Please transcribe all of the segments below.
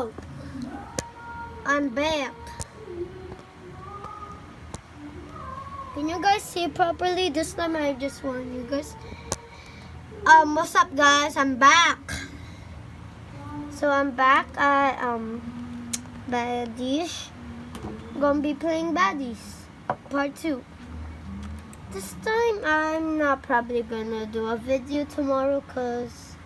out! I'm back. Can you guys see properly? This time I just want you guys. What's up guys? I'm back. So I'm back at Baddies. Gonna be playing Baddies Part 2. This time I'm not probably gonna do a video tomorrow cause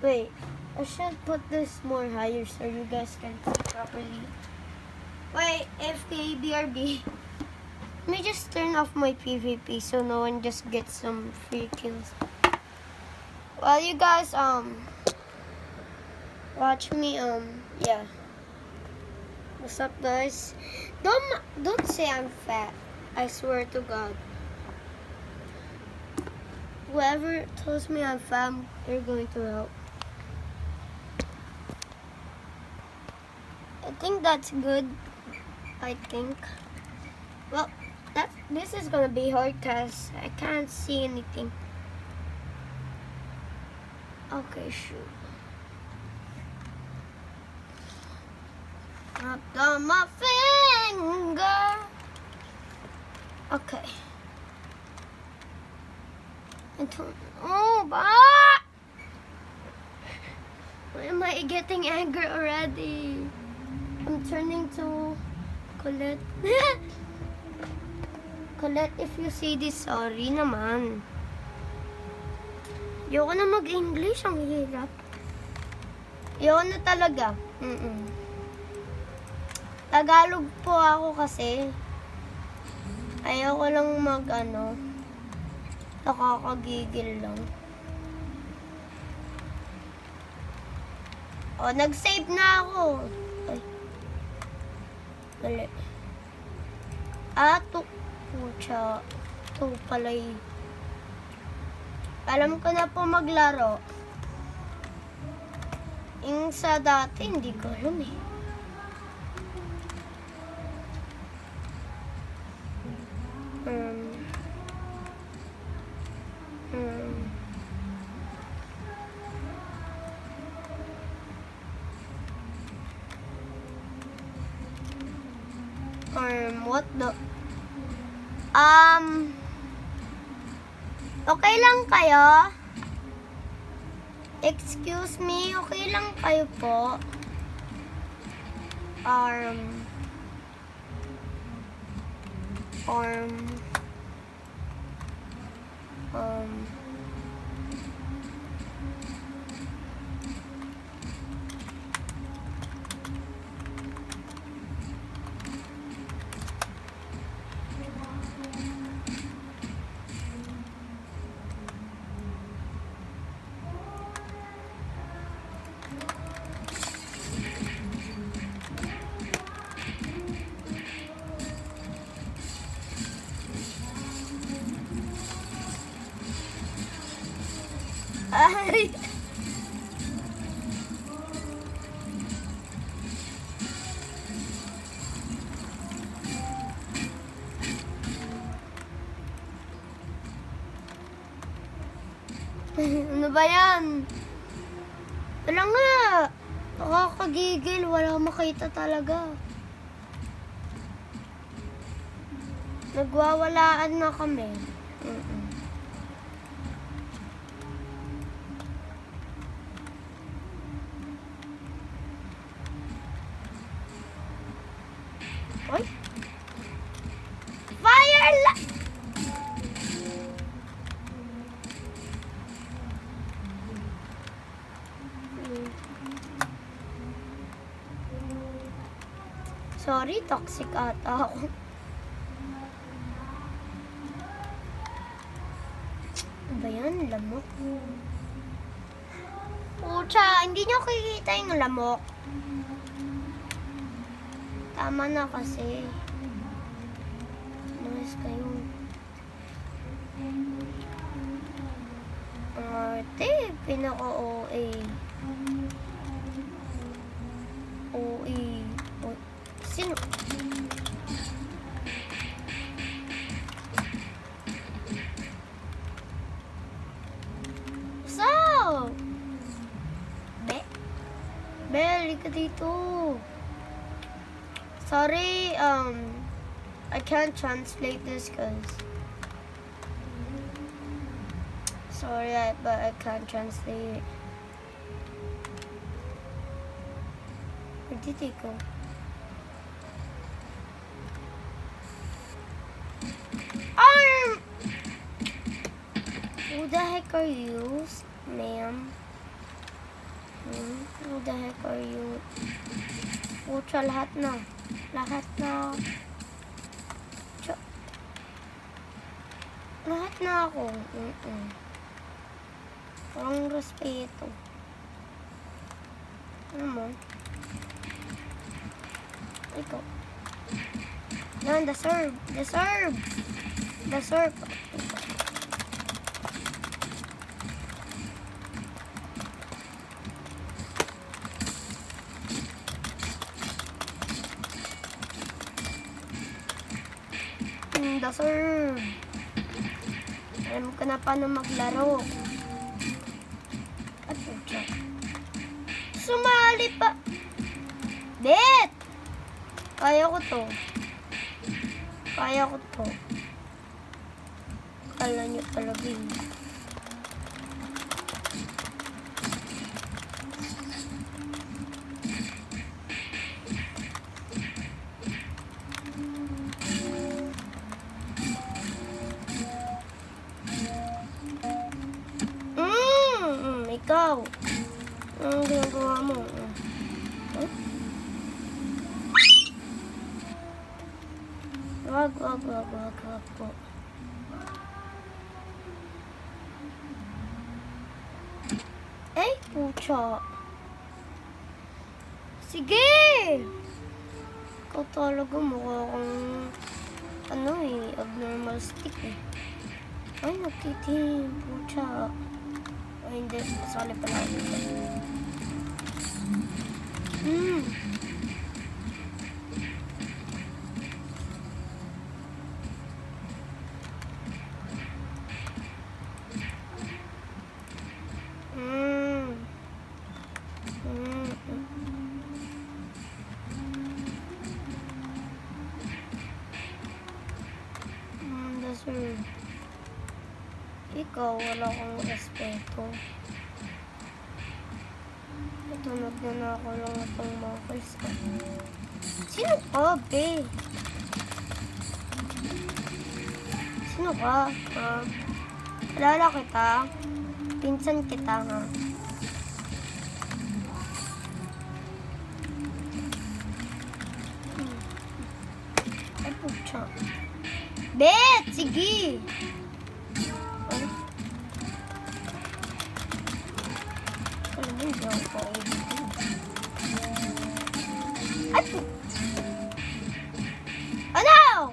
wait, I should put this more higher so you guys can see properly. Wait, AFK BRB. Let me just turn off my PvP so no one just gets some free kills. While you guys watch me yeah. What's up guys? Don't say I'm fat. I swear to God. Whoever tells me I'm fat, they're going to help. I think that's good. I think. Well, this is gonna be hard because I can't see anything. Okay, shoot. Up on my finger. Okay. Oh, why am I getting angry already? I'm turning to Colette. Colette, if you see this, sorry naman. Ayoko na mag-English, ang hirap. Ayoko na talaga. Tagalog po ako kasi. Ayoko lang nakakagigil lang. Oh, nag-save na ako. Ay. Dali. Pucha. Ito pala alam ko na po maglaro. Yung sa dati, hindi ko alam eh. What the... Okay lang kayo? Excuse me, okay lang kayo po? Ay! Ano ba yan? Wala nga. Nakakagigil. Wala makita talaga. Nagwawalaan na kami. Oy! Fire! Sorry, toxic ata ako. Ano ba yan? Lamok? Pucha, hindi nyo kikita yung lamok. Tama na kasi. Nice kayo. Ate, pinaka-OA. OA. Sino? So, Bel, ka dito. Sorry, I can't translate this because... Sorry, but I can't translate it. Where did they go? Who the heck are you, ma'am? Who the heck are you? Pucha, lahat na. Lahat na. Lahat na ako. Parang respeto. Ano mo? Ikaw. Yan, the serve. The serve. The serve. The serve. Alam ko na paano maglaro. At pucha. Sumali pa. Bet! Kaya ko to. Kaya ko to. Kala nyo talaga yun. Ikaw. Anong ginagawa mo? Huh? Wag po. Pucha. Sige! Ikaw talaga mukha kang abnormal stick eh. Ay, nagtitim. Pucha. Ay, hindi. Masali pala ako dito. Ikaw, wala kang respeto. Tunog na ako lang itong muffles ka. Sino ka, be? Sino ka? Ha? Kilala kita? Pinsan kita, ha? Ay, pucha. Bet! Sige! Ano?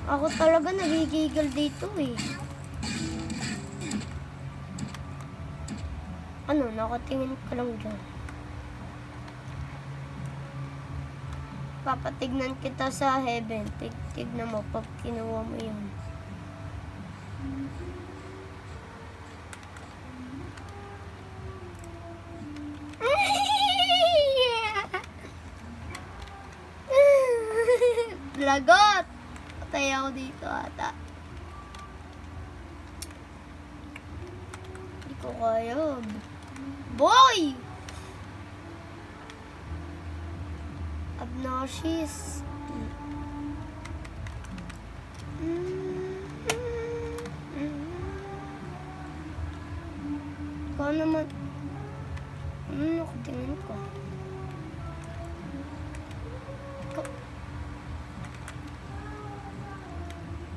Ako talaga nagigigil dito eh. Ano, nakatingin ka lang dyan. Papatignan kita sa heaven. Tignan mo pag kinuha mo yun. Lagot! Patay ako dito ata. Hindi ko kaya. Boy! Obnoxious. Ikaw naman. Nakatingin ko.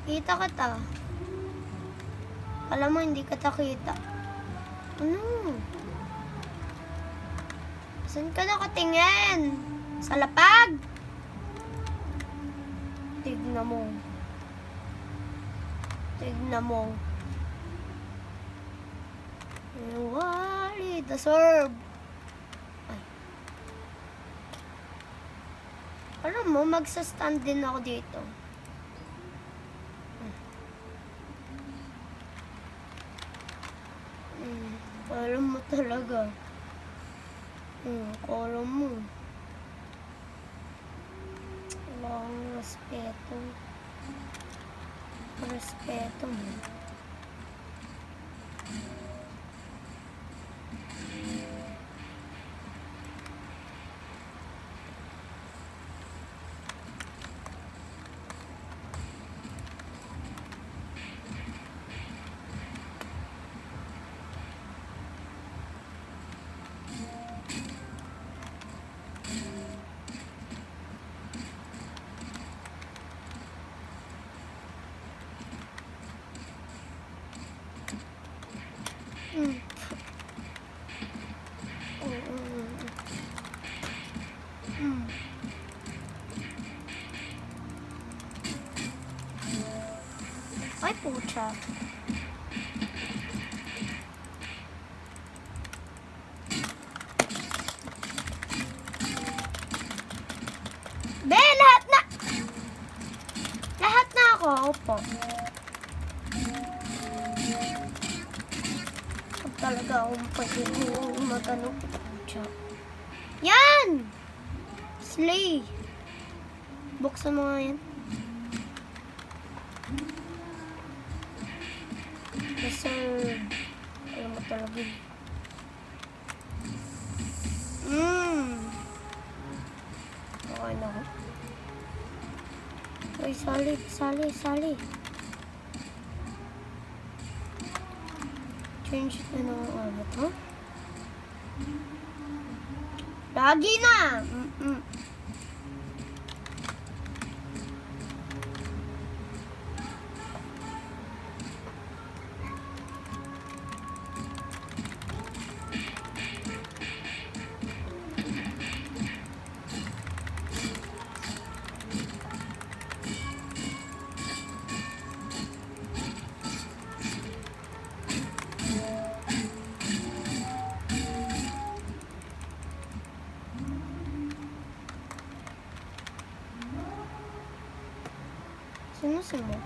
Kita kita. Alam mo, hindi kita kita. Ano? Saan ka nakatingin? Sa lapag? Tignan mo. Tignan mo. Wali, the serve. Ay. Alam mo, magsastand din ako dito. Alam mo talaga. Kolo mo. Wala akong respeto. Respeto mo. Ay, pucha. Be, lahat na! Lahat na ako. Opo. Huwag talaga akong pagiging magano. Pucha. Yan! Slay! Buksan mo nga yan. Sir, alam mo talaga. Okay na ako. Uy, sali. Change na ng ano to. Lagi na! Sino mo?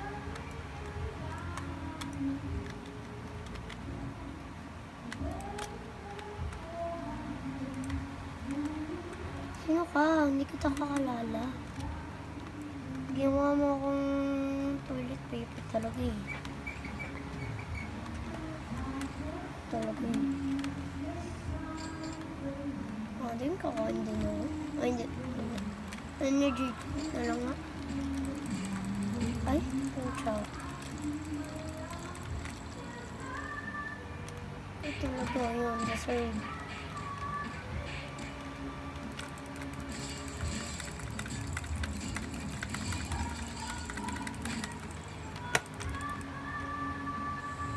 Sino ka? Hindi kita kakalala. Ginawa mo akong toilet paper talaga eh. Talaga eh. Din kakain din ako. Ay, hindi. Energy na lang nga. Ay, pucha. Ito talaga yun, deserve.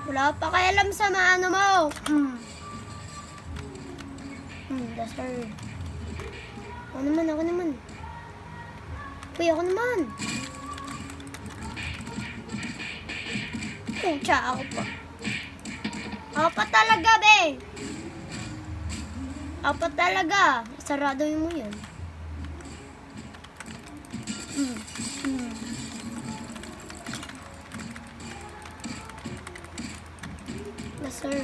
Wala pa kaya alam sa maano mo. Deserve. Ako naman. Uy, ako naman. Pucha, ako pa. Ako pa talaga, be. Ako pa talaga. Sarado mo yun. Yes, sir.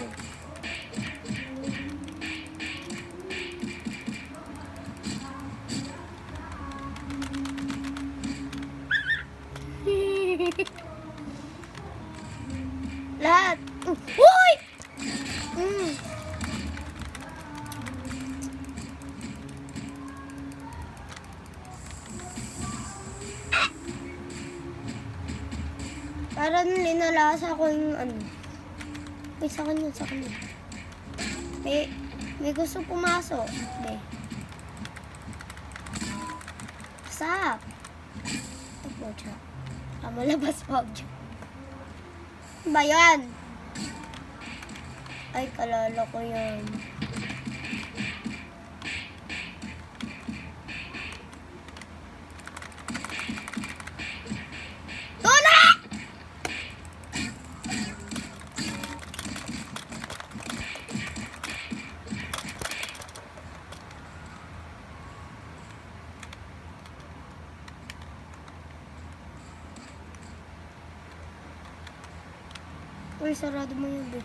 Lahat. Uy! Parang linalasa ko yung ano. Uy, sa kanya. May gusto pumasok. Be. Sap. Opo, siya. Malabas pa ako. Ba yan? Ay, kalala ko yan. Tuna! Uy, sarado mo yun, be.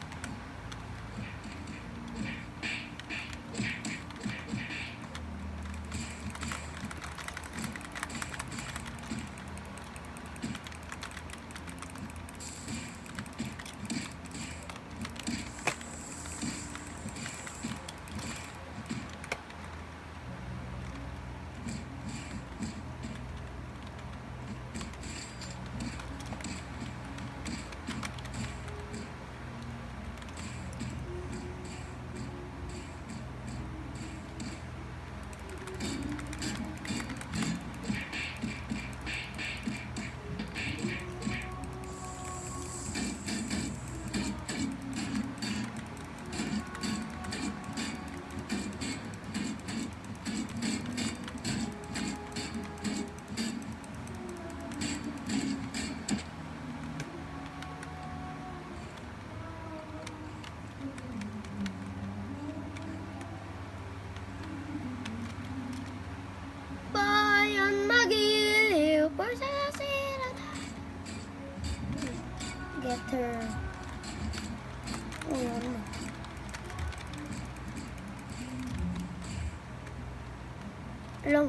Lang.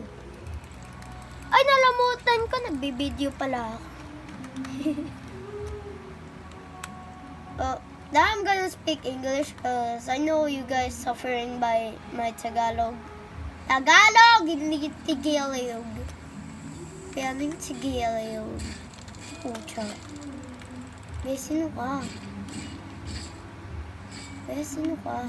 Ay, nalamutan ko. Nagbibideo pala ako. Now I'm gonna speak English because I know you guys suffering by my Tagalog. Tagalog! Hindi Tagalog. Kaya nang Tagalog. Pucha. Sino ka? Sino ka?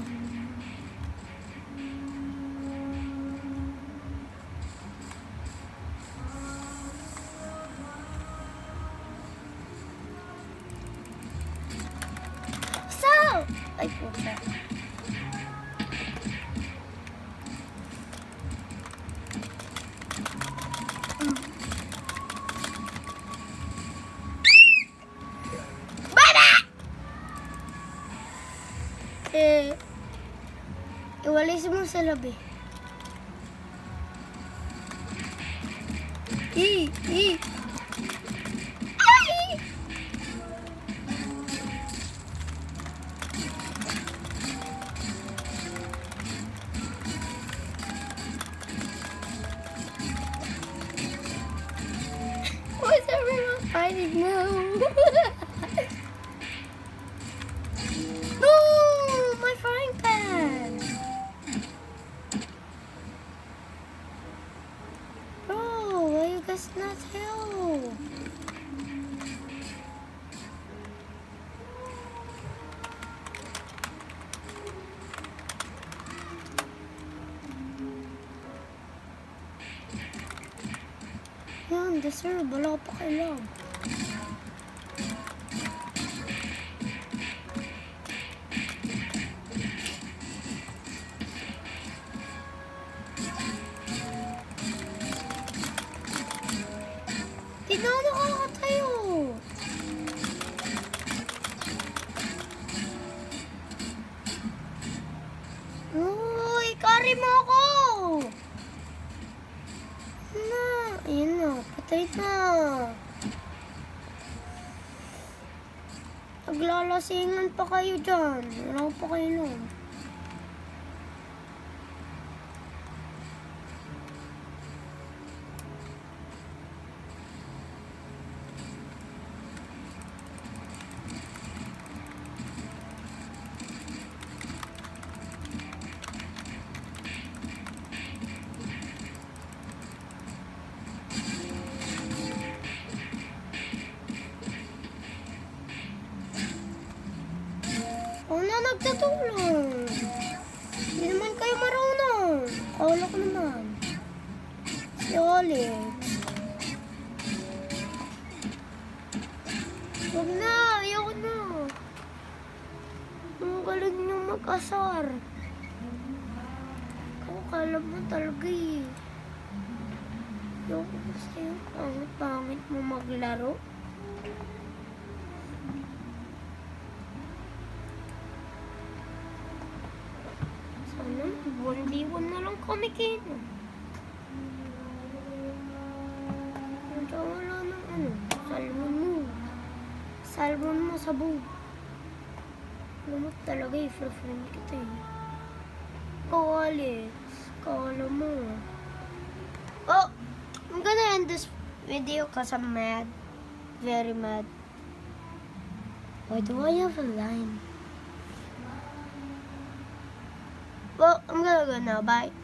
Ay, pucha. Baba! Iwalis mo sa labi. Ay! Why is everyone fighting now? No! My frying pan! Bro, why you guys not help? Yan, deserve. Wala pa kailang. Di na nakakatayo. Uy, carry mo ako. Ayan na, patay na. Naglalasingan pa kayo dyan. Wala pa kayo nun. Nagtutulong. Hindi naman kayo marunong. Kawala ko naman. Si Alex. Huwag na. Ayoko na. Ang galing nyo mag-asar. Kala mo talaga eh. Ayoko na sa'yo. Pangit mo maglaro. Buwan-diwan na lang kami kino. Wala ng ano. Salmon mo sa buo. Alam mo talaga i-friend kita eh. Oh, Alex. Kala mo. Oh, I'm gonna end this video because I'm mad. Very mad. Why do I have a line? Well, I'm gonna go now. Bye.